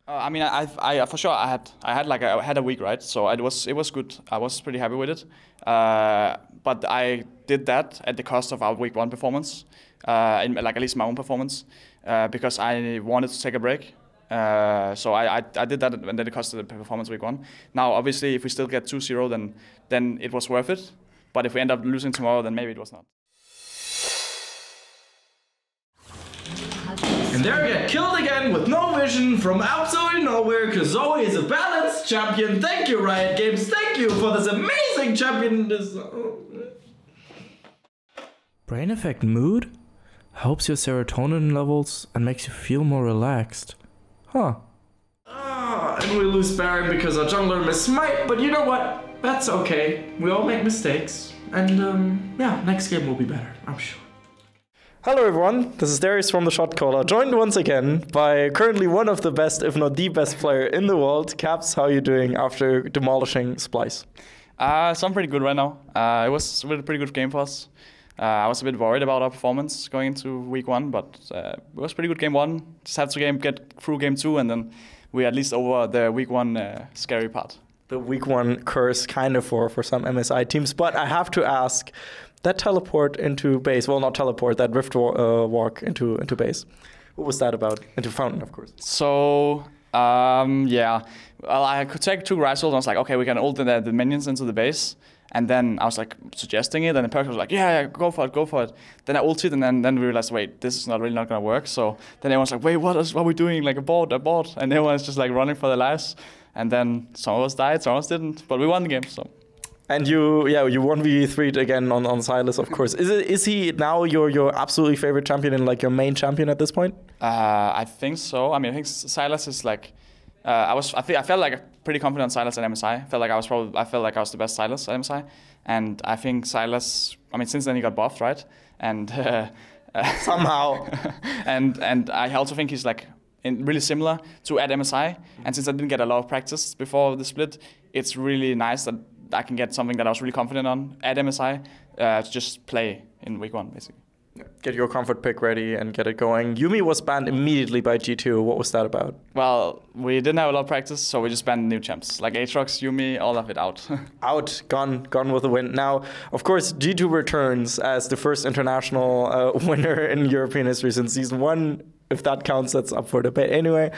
I mean, I for sure I had a week, right? So it was good. I was pretty happy with it. But I did that at the cost of our week 1 performance, at least my own performance, because I wanted to take a break. So I did that, and then it cost the performance week 1. Now, obviously, if we still get 2-0, then it was worth it. But if we end up losing tomorrow, then maybe it was not. And there I get killed again with no vision from absolutely nowhere, because Zoe is a balanced champion. Thank you, Riot Games. Thank you for this amazing champion. Brain effect mood? Helps your serotonin levels and makes you feel more relaxed. Huh. And we lose Baron because our jungler missed Smite, but you know what? That's okay. We all make mistakes. And yeah, next game will be better, I'm sure. Hello everyone, this is Darius from the Shotcaller, joined once again by currently one of the best, if not the best player in the world. Caps, how are you doing after demolishing Splice? So I'm pretty good right now. It was a really pretty good game for us. I was a bit worried about our performance going into week 1, but it was a pretty good game 1. Just had to get through game 2, and then we're at least over the week 1 scary part. The week 1 curse kind of for some MSI teams, but I have to ask, that teleport into base, well not teleport, that rift walk into base, what was that about? Into Fountain, of course. So, yeah, well, I could take 2 Rice Ults, and I was like, okay, we can ult the minions into the base. And then I was like suggesting it, and the Perk was like, yeah, go for it. Then I ulted, and then we realized, wait, this is really not gonna work. So then everyone's like, wait, what are we doing? Like a bot. And everyone's just like running for their lives. And then some of us died, some of us didn't, but we won the game, so. And you 1v3'd again on Silas, of course. Is he now your absolutely favorite champion and like your main champion at this point? I think so. I mean, I think Silas is like, I felt like pretty confident on Silas at MSI. I felt like I was the best Silas at MSI, and I think Silas. I mean, since then he got buffed, right? And somehow, and I also think he's like really similar to at MSI. And since I didn't get a lot of practice before the split, it's really nice that I can get something that I was really confident on at MSI to just play in week 1, basically. Get your comfort pick ready and get it going. Yuumi was banned immediately by G2. What was that about? Well, we didn't have a lot of practice, so we just banned new champs. Like Aatrox, Yuumi, all of it out. Out, gone with the win. Now, of course, G2 returns as the first international winner in European history since season 1. If that counts, that's up for debate anyway.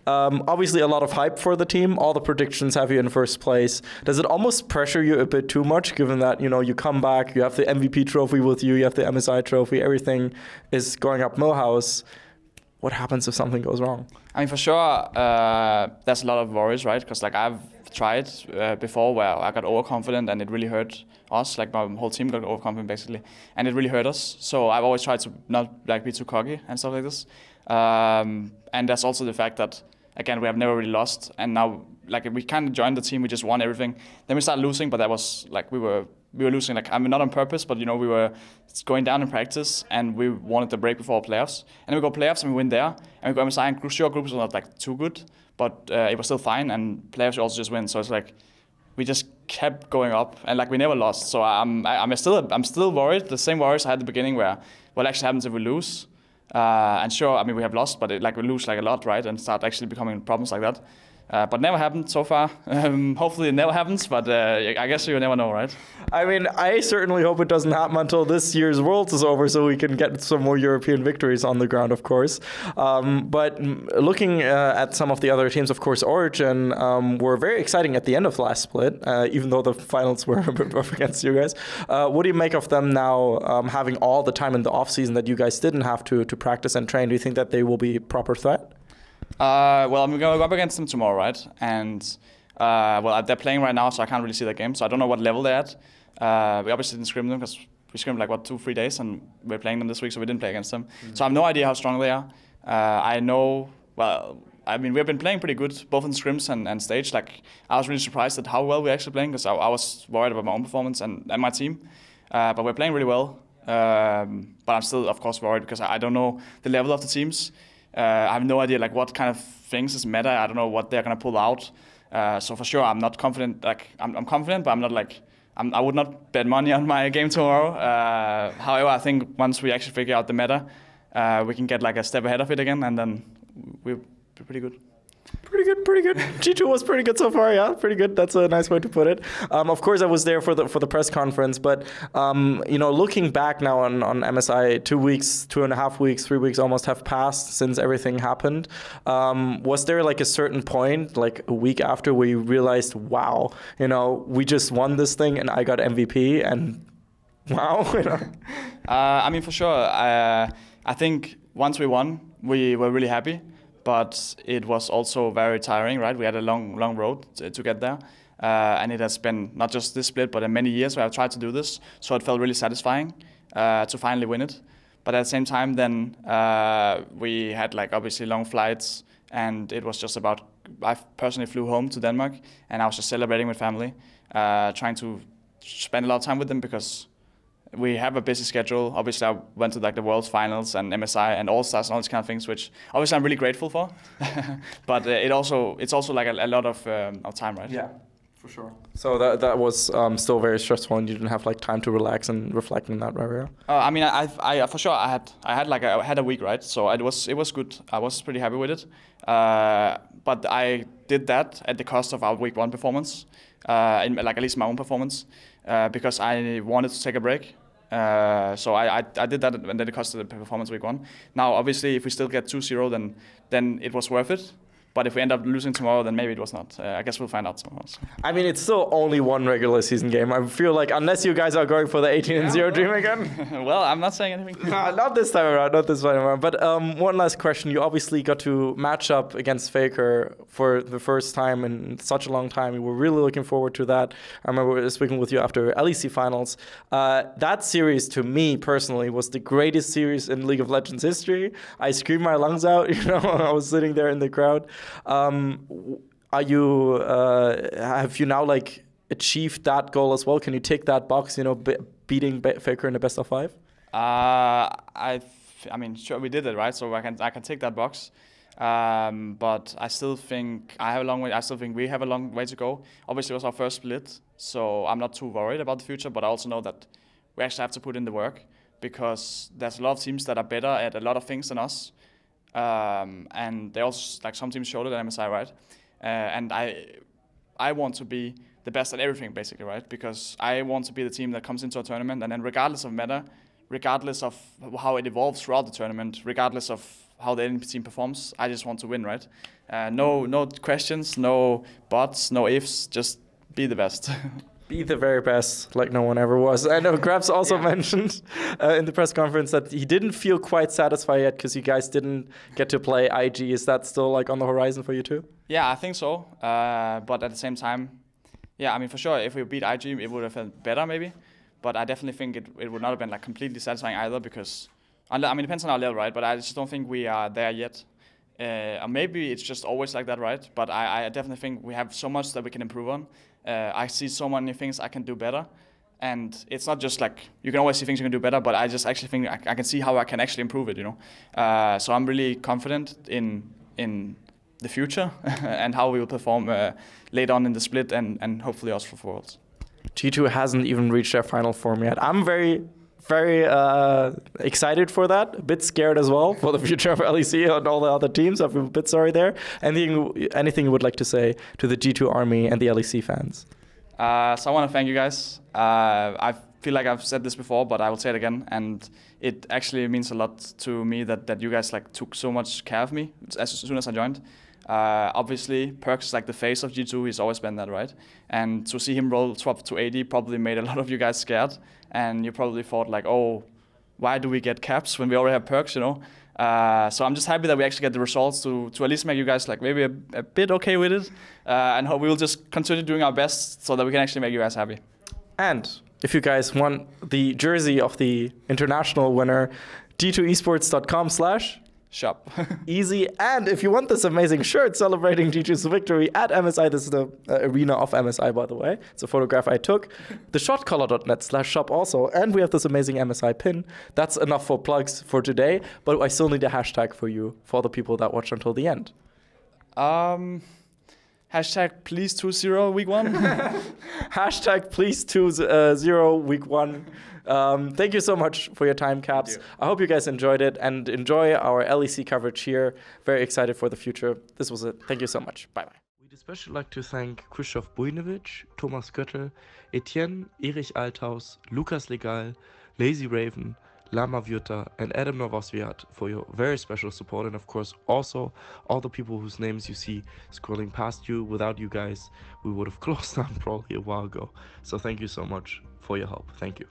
Obviously, a lot of hype for the team. All the predictions have you in first place. Does it almost pressure you a bit too much, given that you come back, you have the MVP trophy with you have the MSI trophy, everything is going up Millhouse. What happens if something goes wrong? I mean, for sure, there's a lot of worries, right? Because like I've tried before where I got overconfident and it really hurt us. Like my whole team got overconfident basically, and it really hurt us. So I've always tried to not like be too cocky and stuff like this. And there's also the fact that, again, we have never really lost, and now like we kind of joined the team, we just won everything. Then we started losing, but that was like we were losing. Like I mean, not on purpose, but we were going down in practice, and we wanted the break before playoffs. And then we go playoffs and we win there, and we go MSI. And sure, groups were not like too good, but it was still fine. And playoffs we also just win. So it's like we just kept going up, and like we never lost. So I'm still worried. The same worries I had at the beginning, where what actually happens if we lose. And sure, I mean, we have lost, but we lose like a lot, right? And start actually becoming problems like that. But never happened so far. Hopefully it never happens, but I guess you never know, right? I mean, I certainly hope it doesn't happen until this year's Worlds is over so we can get some more European victories on the ground, of course. But looking at some of the other teams, of course, Origin were very exciting at the end of last split, even though the finals were a bit rough against you guys. What do you make of them now having all the time in the off-season that you guys didn't have to practice and train? Do you think that they will be a proper threat? Well, I'm going to go up against them tomorrow, right? And, well, they're playing right now, so I can't really see their game. So I don't know what level they're at. We obviously didn't scrim them because we scrimmed like, 2-3 days, and we're playing them this week, so we didn't play against them. So I have no idea how strong they are. I know, well, I mean, we've been playing pretty good, both in scrims and stage. Like, I was really surprised at how well we're actually playing, because I was worried about my own performance and my team. But we're playing really well. But I'm still, of course, worried because I don't know the level of the teams. I have no idea like what kind of things is meta. I don't know what they're gonna pull out. So for sure, I'm not confident. Like I'm confident, but I'm not like I would not bet money on my game tomorrow. However, I think once we actually figure out the meta, we can get like a step ahead of it again, and then we'll be pretty good. Pretty good, pretty good. G2 was pretty good so far, yeah, pretty good. That's a nice way to put it. Of course, I was there for the press conference, but looking back now on MSI, 2 weeks, 2.5 weeks, 3 weeks almost have passed since everything happened. Was there like a certain point, like a week after, where you realized, wow, we just won this thing and I got MVP and wow? I mean, for sure. I think once we won, we were really happy. But it was also very tiring, right? We had a long road to get there. And it has been not just this split, but in many years where I've tried to do this. So it felt really satisfying to finally win it. But at the same time, then we had like obviously long flights. And it was just about, I personally flew home to Denmark. And I was just celebrating with family, trying to spend a lot of time with them because we have a busy schedule. Obviously, I went to like the World's Finals and MSI and All Stars and all these kind of things, which obviously I'm really grateful for. But it's also like a lot of time, right? Yeah, for sure. So that was still very stressful, and you didn't have like time to relax and reflect on that, right? I mean, I for sure I had a week, right? So it was good. I was pretty happy with it. But I did that at the cost of our week 1 performance, like at least my own performance, because I wanted to take a break. So I did that, and then it cost the performance week 1. Now, obviously, if we still get 2-0, then it was worth it. But if we end up losing tomorrow, then maybe it was not. I guess we'll find out tomorrow. So. I mean, it's still only one regular season game. I feel like unless you guys are going for the 18-0 dream again. Well, I'm not saying anything. Not this time around, not this time around. But one last question. You obviously got to match up against Faker for the first time in such a long time. We were really looking forward to that. I remember speaking with you after LEC finals. That series, to me personally, was the greatest series in League of Legends history. I screamed my lungs out. I was sitting there in the crowd. Have you now like achieved that goal as well? Can you tick that box? Beating Faker in the best of 5. I mean, sure, we did it, right? So I can tick that box. But I still think I have a long way. I still think we have a long way to go. Obviously, it was our first split, so I'm not too worried about the future. But I also know that we actually have to put in the work because there's a lot of teams that are better at a lot of things than us. And they also, like some teams showed it at MSI, right? And I want to be the best at everything, basically, right? Because I want to be the team that comes into a tournament, and then regardless of meta, regardless of how it evolves throughout the tournament, regardless of how the enemy team performs, I just want to win, right? No questions, no buts, no ifs, just be the best. Be the very best, like no one ever was. I know Grabs also mentioned in the press conference that he didn't feel quite satisfied yet because you guys didn't get to play IG. Is that still like on the horizon for you too? Yeah, I think so. But at the same time, yeah, I mean, for sure, if we beat IG, it would have felt better maybe. But I definitely think it would not have been like completely satisfying either because, I mean, it depends on our level, right? But I just don't think we are there yet. Or maybe it's just always like that, right? But I definitely think we have so much that we can improve on. I see so many things I can do better. And it's not just like, you can always see things you can do better, but I just actually think I can see how I can actually improve it, So I'm really confident in the future and how we will perform later on in the split and hopefully also for Worlds. G2 hasn't even reached their final form yet. I'm very excited for that. A bit scared as well for the future of LEC and all the other teams. I'm a bit sorry there. Anything you would like to say to the G2 army and the LEC fans? So I want to thank you guys. I feel like I've said this before, but I will say it again. And it actually means a lot to me that you guys like took so much care of me as soon as I joined. Obviously, Perks is like the face of G2. He's always been that, right? And to see him roll swap to AD probably made a lot of you guys scared. And you probably thought like, oh, why do we get caps when we already have Perks, So I'm just happy that we actually get the results to at least make you guys like maybe a bit okay with it. And hope we will just continue doing our best so that we can actually make you guys happy. And if you guys want the jersey of the international winner, g2esports.com/shop. Easy. And if you want this amazing shirt celebrating G2's victory at MSI, this is the arena of MSI, by the way. It's a photograph I took. The shotcaller.net/shop also. And we have this amazing MSI pin. That's enough for plugs for today. But I still need a hashtag for you, for the people that watch until the end. Hashtag please 2-0 week 1. Hashtag please 2-0 week 1. Thank you so much for your time, Caps. I hope you guys enjoyed it and enjoy our LEC coverage here. Very excited for the future. This was it. Thank you so much. Bye-bye. We'd especially like to thank Krzysztof Bujnowicz, Thomas Göttel, Etienne, Erich Althaus, Lukas Legal, Lazy Raven, Lama Vyuta, and Adam Novosviat for your very special support, and of course also all the people whose names you see scrolling past you. Without you guys, we would have closed down probably a while ago. So thank you so much for your help. Thank you.